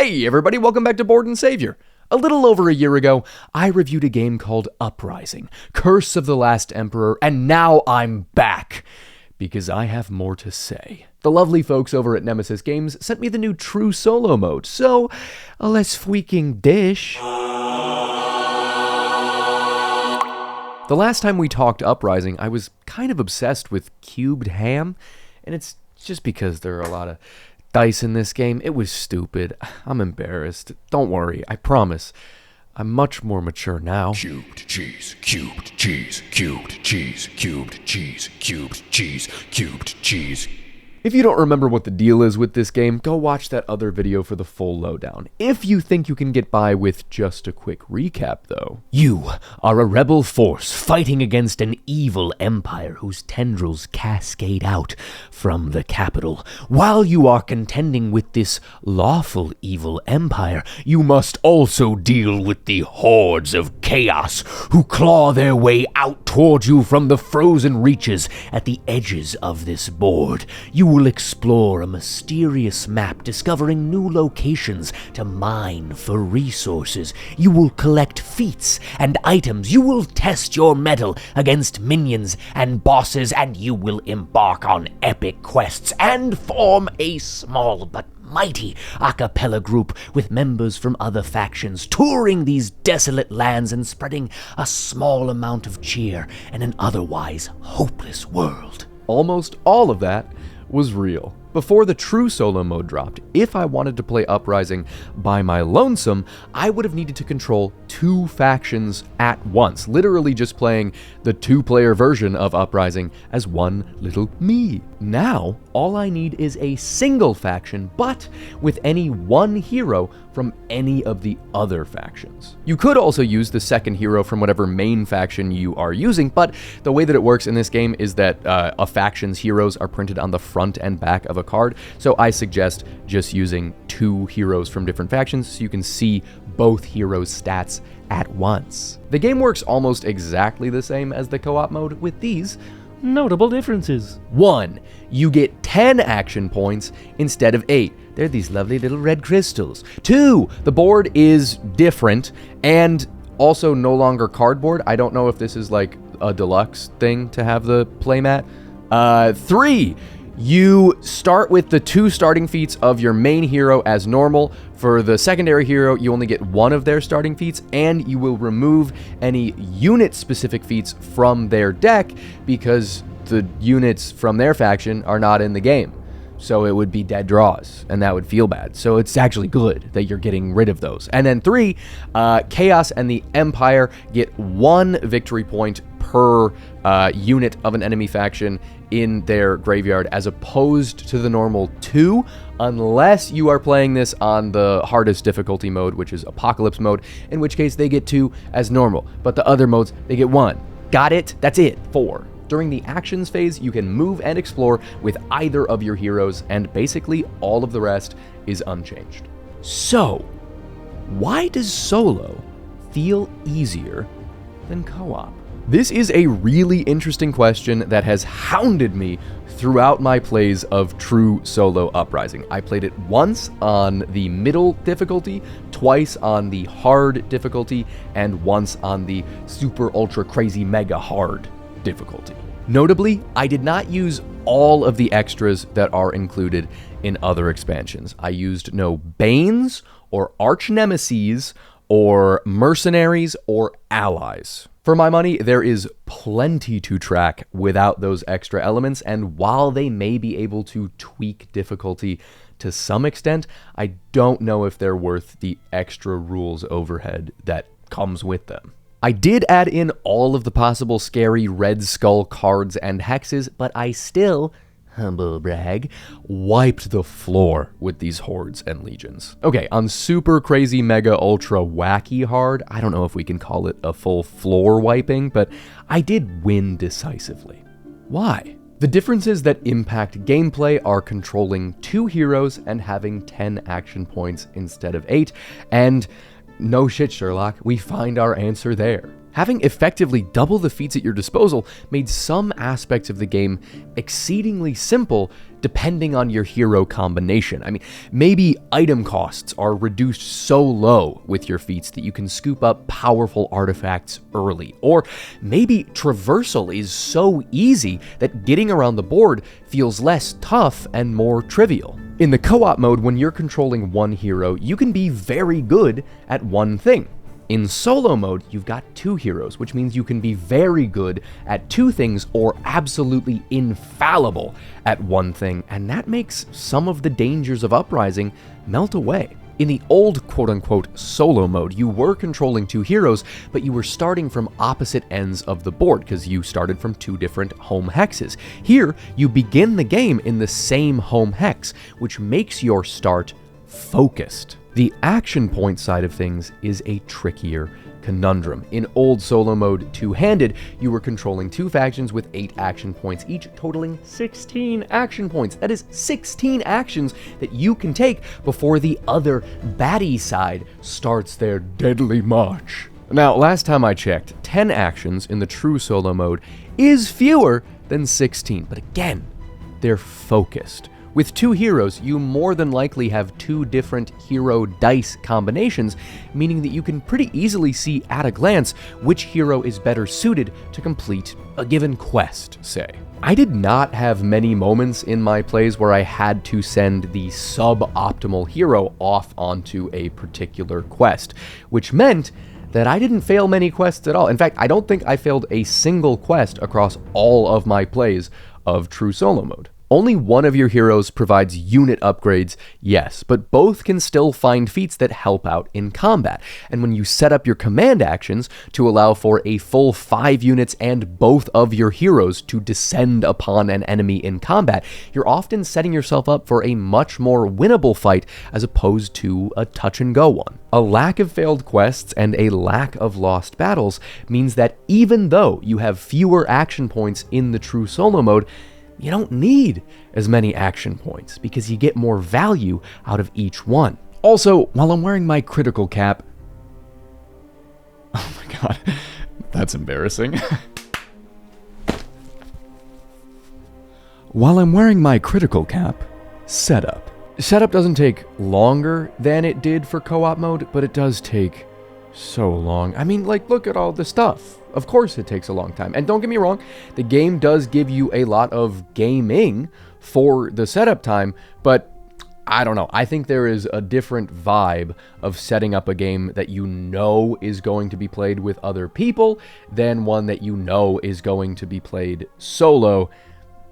Hey everybody, welcome back to Board and Savior. A little over a year ago, I reviewed a game called Uprising, Curse of the Last Emperor, and now I'm back, because I have more to say. The lovely folks over at Nemesis Games sent me the new True Solo mode, so let's freaking dish. The last time we talked Uprising, I was kind of obsessed with cubed ham, and it's just because there are a lot of dice in this game. It was stupid. I'm embarrassed. Don't worry, I promise. I'm much more mature now. Cubed cheese, cubed cheese, cubed cheese, cubed cheese, cubed cheese, cubed cheese. If you don't remember what the deal is with this game, go watch that other video for the full lowdown. If you think you can get by with just a quick recap, though. You are a rebel force fighting against an evil empire whose tendrils cascade out from the capital. While you are contending with this lawful evil empire, you must also deal with the hordes of chaos who claw their way out toward you from the frozen reaches at the edges of this board. You will explore a mysterious map, discovering new locations to mine for resources. You will collect feats and items. You will test your mettle against minions and bosses, and you will embark on epic quests and form a small but mighty a cappella group with members from other factions, touring these desolate lands and spreading a small amount of cheer in an otherwise hopeless world. Almost all of that was real. Before the True Solo mode dropped, if I wanted to play Uprising by my lonesome, I would have needed to control two factions at once, literally just playing the two-player version of Uprising as one little me. Now, all I need is a single faction, but with any one hero from any of the other factions. You could also use the second hero from whatever main faction you are using, but the way that it works in this game is that a faction's heroes are printed on the front and back of a card, so I suggest just using two heroes from different factions so you can see both heroes' stats at once. The game works almost exactly the same as the co-op mode with these notable differences. 1. You get 10 action points instead of 8. They're these lovely little red crystals. 2. The board is different and also no longer cardboard. I don't know if this is like a deluxe thing to have the playmat. 3. You start with the 2 starting feats of your main hero as normal. For the secondary hero, you only get 1 of their starting feats, and you will remove any unit-specific feats from their deck because the units from their faction are not in the game. So it would be dead draws, and that would feel bad. So it's actually good that you're getting rid of those. And then 3, Chaos and the Empire get 1 victory point per unit of an enemy faction in their graveyard, as opposed to the normal 2, unless you are playing this on the hardest difficulty mode, which is Apocalypse mode, in which case they get 2 as normal, but the other modes, they get 1. Got it? That's it. 4. During the actions phase, you can move and explore with either of your heroes, and basically all of the rest is unchanged. So, why does solo feel easier than co-op? This is a really interesting question that has hounded me throughout my plays of True Solo Uprising. I played it once on the middle difficulty, twice on the hard difficulty, and once on the super ultra crazy mega hard difficulty. Notably, I did not use all of the extras that are included in other expansions. I used no Banes or Arch Nemeses or Mercenaries or Allies. For my money, there is plenty to track without those extra elements, and while they may be able to tweak difficulty to some extent, I don't know if they're worth the extra rules overhead that comes with them. I did add in all of the possible scary Red Skull cards and hexes, but I still, humble brag, wiped the floor with these hordes and legions. Okay, on super crazy mega ultra wacky hard, I don't know if we can call it a full floor wiping, but I did win decisively. Why? The differences that impact gameplay are controlling 2 heroes and having 10 action points instead of 8, and no shit, Sherlock, we find our answer there. Having effectively double the feats at your disposal made some aspects of the game exceedingly simple depending on your hero combination. I mean, maybe item costs are reduced so low with your feats that you can scoop up powerful artifacts early. Or maybe traversal is so easy that getting around the board feels less tough and more trivial. In the co-op mode, when you're controlling one hero, you can be very good at one thing. In solo mode, you've got two heroes, which means you can be very good at two things or absolutely infallible at one thing, and that makes some of the dangers of Uprising melt away. In the old quote-unquote solo mode, you were controlling two heroes, but you were starting from opposite ends of the board because you started from two different home hexes. Here, you begin the game in the same home hex, which makes your start focused. The action point side of things is a trickier conundrum. In old solo mode two-handed, you were controlling two factions with 8 action points each, totaling 16 action points. That is 16 actions that you can take before the other baddie side starts their deadly march. Now, last time I checked, 10 actions in the true solo mode is fewer than 16, but again, they're focused. With two heroes, you more than likely have two different hero dice combinations, meaning that you can pretty easily see at a glance which hero is better suited to complete a given quest, say. I did not have many moments in my plays where I had to send the suboptimal hero off onto a particular quest, which meant that I didn't fail many quests at all. In fact, I don't think I failed a single quest across all of my plays of true solo mode. Only one of your heroes provides unit upgrades, yes, but both can still find feats that help out in combat. And when you set up your command actions to allow for a full 5 units and both of your heroes to descend upon an enemy in combat, you're often setting yourself up for a much more winnable fight as opposed to a touch-and-go one. A lack of failed quests and a lack of lost battles means that even though you have fewer action points in the true solo mode, you don't need as many action points because you get more value out of each one. Also, while I'm wearing my critical cap... Oh my god, that's embarrassing. While I'm wearing my critical cap, setup. Setup doesn't take longer than it did for co-op mode, but it does take so long. I mean, like, look at all the stuff. Of course it takes a long time. And don't get me wrong, the game does give you a lot of gaming for the setup time, but I don't know. I think there is a different vibe of setting up a game that you know is going to be played with other people than one that you know is going to be played solo.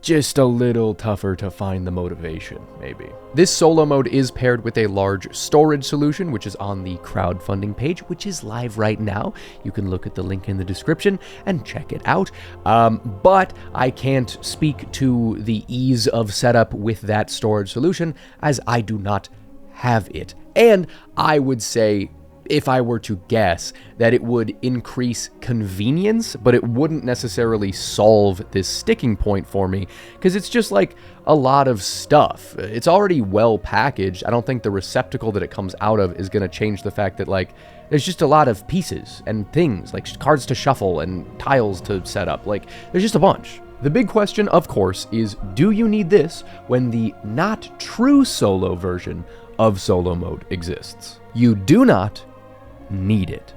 Just a little tougher to find the motivation, maybe. This solo mode is paired with a large storage solution, which is on the crowdfunding page, which is live right now. You can look at the link in the description and check it out. But I can't speak to the ease of setup with that storage solution, as I do not have it. And I would say, if I were to guess, that it would increase convenience, but it wouldn't necessarily solve this sticking point for me, because it's just like a lot of stuff. It's already well packaged. I don't think the receptacle that it comes out of is going to change the fact that, like, there's just a lot of pieces and things, like cards to shuffle and tiles to set up. Like, there's just a bunch. The big question, of course, is do you need this when the not true solo version of solo mode exists? You do not need it.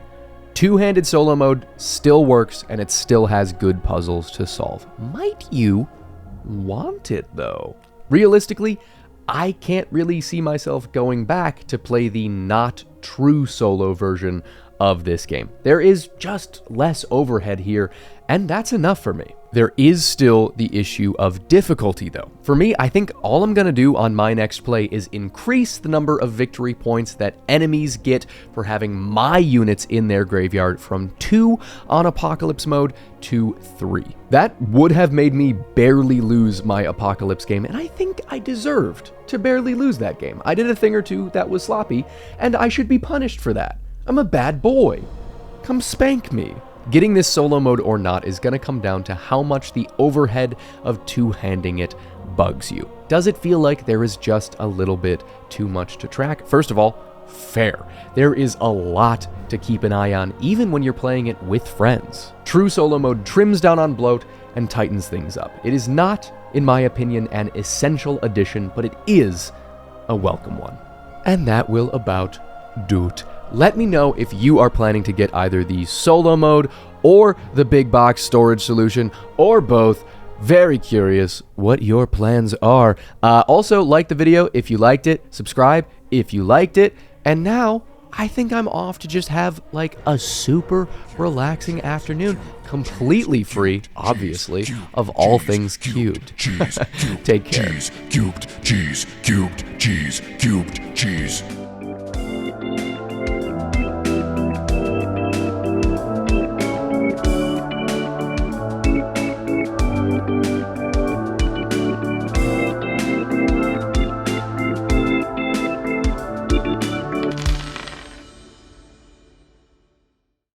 Two-handed solo mode still works and it still has good puzzles to solve. Might you want it though? Realistically, I can't really see myself going back to play the not true solo version of this game. There is just less overhead here, and that's enough for me. There is still the issue of difficulty though. For me, I think all I'm gonna do on my next play is increase the number of victory points that enemies get for having my units in their graveyard from 2 on Apocalypse mode to 3. That would have made me barely lose my Apocalypse game, and I think I deserved to barely lose that game. I did a thing or two that was sloppy, and I should be punished for that. I'm a bad boy. Come spank me. Getting this solo mode or not is going to come down to how much the overhead of two-handing it bugs you. Does it feel like there is just a little bit too much to track? First of all, fair. There is a lot to keep an eye on, even when you're playing it with friends. True solo mode trims down on bloat and tightens things up. It is not, in my opinion, an essential addition, but it is a welcome one. And that will about do it. Let me know if you are planning to get either the solo mode or the big box storage solution, or both. Very curious what your plans are. Also, like the video if you liked it, subscribe if you liked it, and now I think I'm off to just have like a super relaxing afternoon, completely free, obviously, of all things cubed. Take care. Cheese, cubed cheese, cubed cheese, cubed cheese.